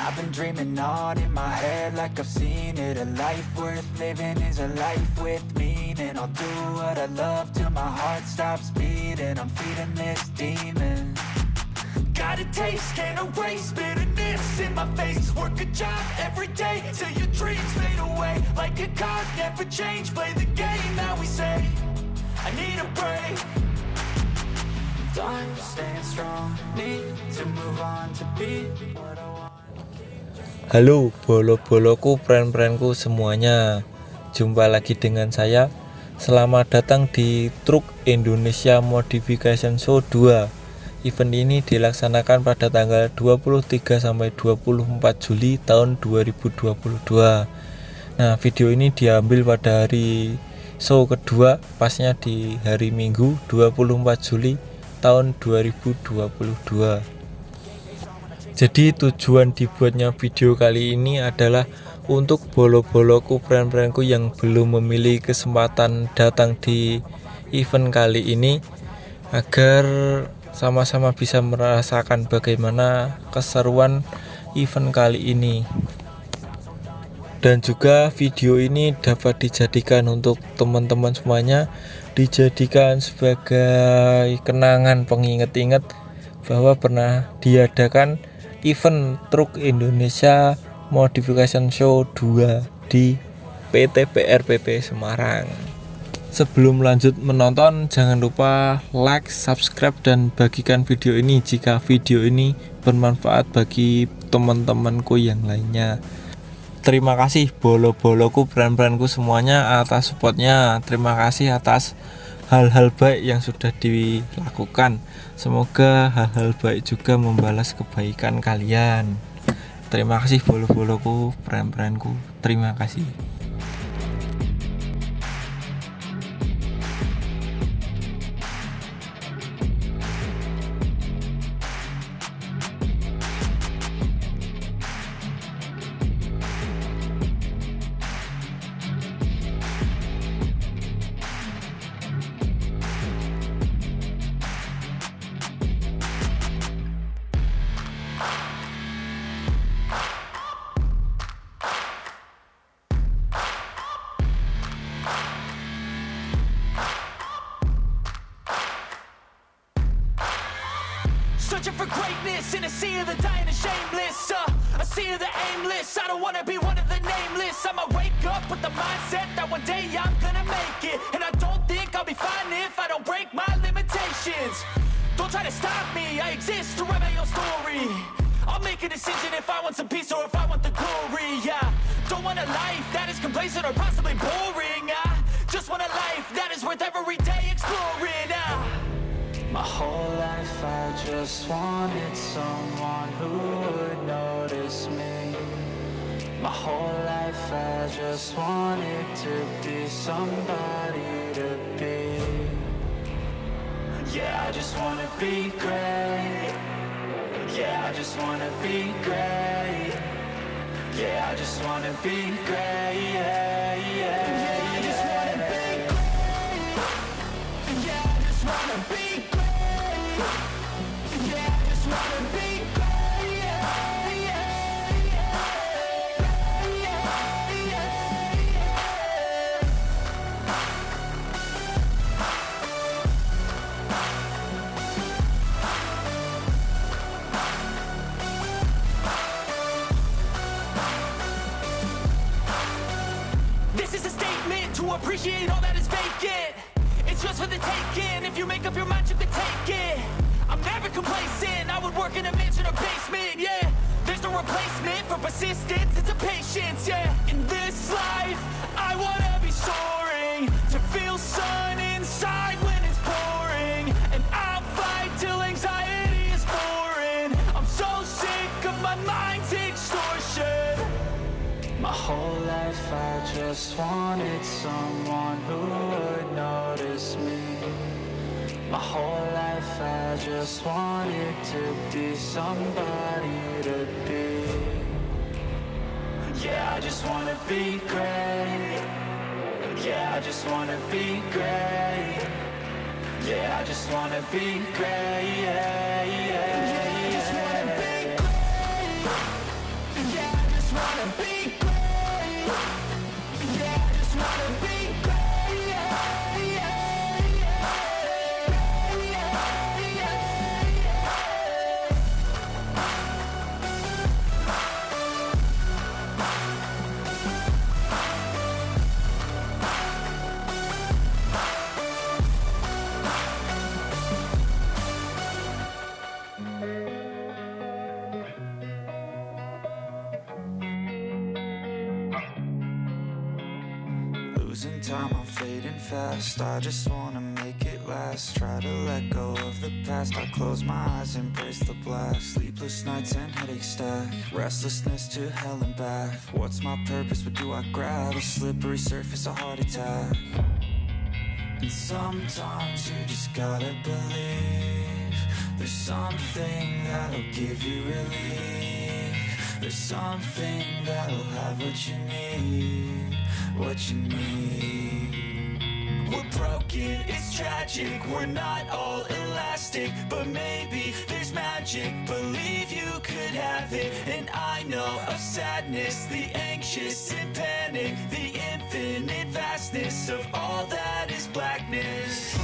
I've been dreaming on in my head like I've seen it. A life worth living is a life with meaning. I'll do what I love till my heart stops beating. I'm feeding this demon. Got a taste, can't erase bitterness in my face. Work a job every day till your dreams fade away. Like a card, never change, play the game that we say. I need a break. I'm staying strong, need to move on to be what I want. Halo bolo-boloku, pren-prenku semuanya. Jumpa lagi dengan saya. Selamat datang di Truck Indonesia Modification Show 2. Event ini dilaksanakan pada tanggal 23 sampai 24 Juli tahun 2022. Nah, video ini diambil pada hari show kedua, pasnya di hari Minggu 24 Juli tahun 2022. Jadi tujuan dibuatnya video kali ini adalah untuk bolo-boloku, pren-prenku yang belum memiliki kesempatan datang di event kali ini, agar sama-sama bisa merasakan bagaimana keseruan event kali ini. Dan juga video ini dapat dijadikan untuk teman-teman semuanya, dijadikan sebagai kenangan pengingat-ingat bahwa pernah diadakan event Truck Indonesia Modification Show 2 di Prpp Semarang. Sebelum lanjut menonton, jangan lupa like, subscribe, dan bagikan video ini jika video ini bermanfaat bagi teman-temanku yang lainnya. Terima kasih bolo-boloku, pren-prenku semuanya atas supportnya. Terima kasih atas hal-hal baik yang sudah dilakukan. Semoga hal-hal baik juga membalas kebaikan kalian. Terima kasih bolo-boloku, pren-prenku. Terima kasih. Searching for greatness in a sea of the dying and shameless, a sea of the aimless. I don't wanna be one of the nameless. I'ma wake up with the mindset that one day I'm gonna make it, and I don't think I'll be fine if I don't break my limitations. Don't try to stop me, I exist to write my own story. I'll make a decision if I want some peace or if I want the glory. Yeah, don't want a life that is complacent or possibly boring. I just want a life that is worth every day exploring. My whole life I just wanted someone who would notice me. My whole life I just wanted to be somebody to be. Yeah, I just wanna be great. Yeah, I just wanna be great. Yeah, I just wanna be great. Yeah, yeah. Yeah, I just wanna be great. Yeah, I just wanna be great. Yeah, I just wanna be great. Yeah, yeah, This is a statement to appreciate all that is vacant. It's just for the taking. If you make up your mind, you can take it. I'm never complacent. I would work in a mansion or basement. Yeah, there's no replacement for persistence. It's a patience. Yeah, in this life, I wanna be soaring, to feel sun inside when it's pouring, and I'll fight till anxiety is foreign. I'm so sick of my mind's extortion. My whole life I just wanted someone who would notice me. My whole life I just wanted to be somebody to be. Yeah, I just wanna be great. Yeah, I just wanna be great. Yeah, I just wanna be great. Yeah, yeah, yeah. I just wanna be great. losing time, I'm fading fast. I just wanna make it last. Try to let go of the past. I close my eyes, embrace the blast. Sleepless nights and headache stack. Restlessness to hell and back. What's my purpose? What do I grab? A slippery surface, a heart attack. And sometimes you just gotta believe there's something that'll give you relief. There's something that'll have what you need, what you need. We're broken, it's tragic, we're not all elastic, but maybe there's magic, believe you could have it. And I know of sadness, the anxious and panic, the infinite vastness of all that is blackness.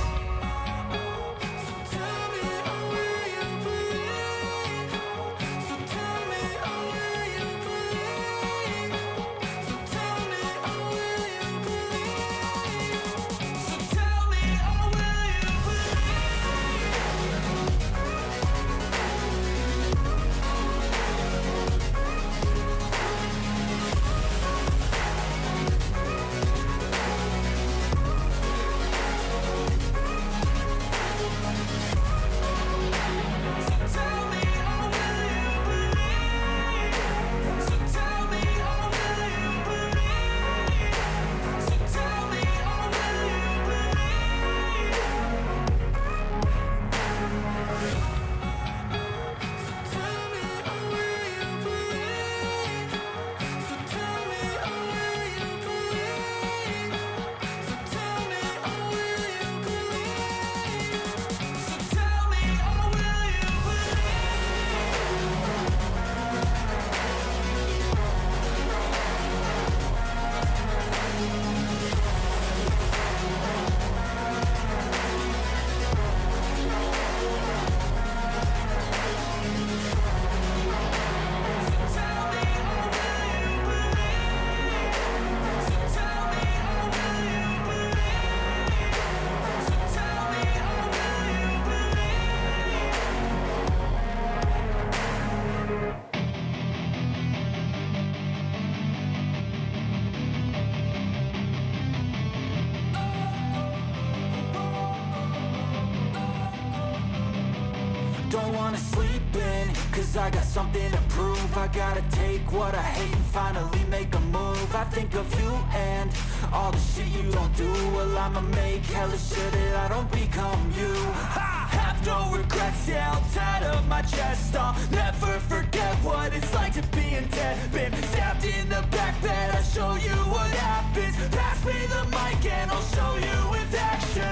I got something to prove. I gotta take what I hate and finally make a move. I think of you and all the shit you don't do. Well, I'ma make hella sure that I don't become you. I have no regrets, yeah, I'll tie up my chest. I'll never forget what it's like to be in debt. Been stabbed in the back bed, I'll show you what happens. Pass me the mic and I'll show you with action.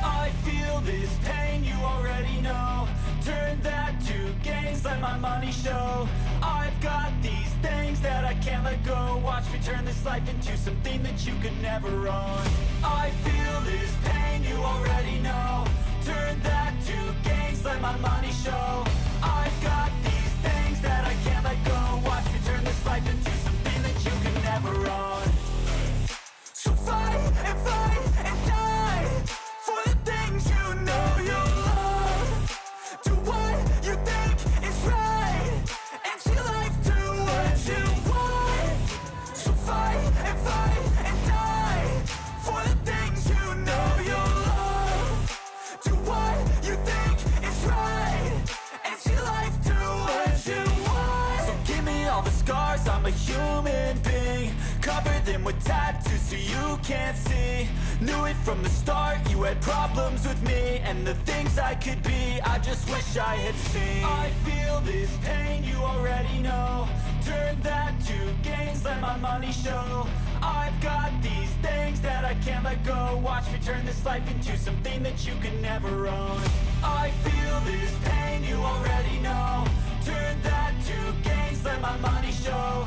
I feel this pain, you already know. Turn that to gains, let my money show. I've got these things that I can't let go. Watch me turn this life into something that you could never own. I feel this pain, you already know. Turn that to gains, let my money show. I've got these things that I can't let go. Watch me turn this life into something that you could never own. So fight and die for the things you know you love. Do what you think is right and see life do what you want. So fight and die for the things you know you love. Do what you think is right and see life do what you want. So give me all the scars, I'm a human being. Cover them with tattoos so you can't see. Knew it from the start, you had problems with me and the things I could be, I just wish I had seen. I feel this pain, you already know. Turn that to gains, let my money show. I've got these things that I can't let go. Watch me turn this life into something that you could never own. I feel this pain, you already know. Turn that to gains, let my money show.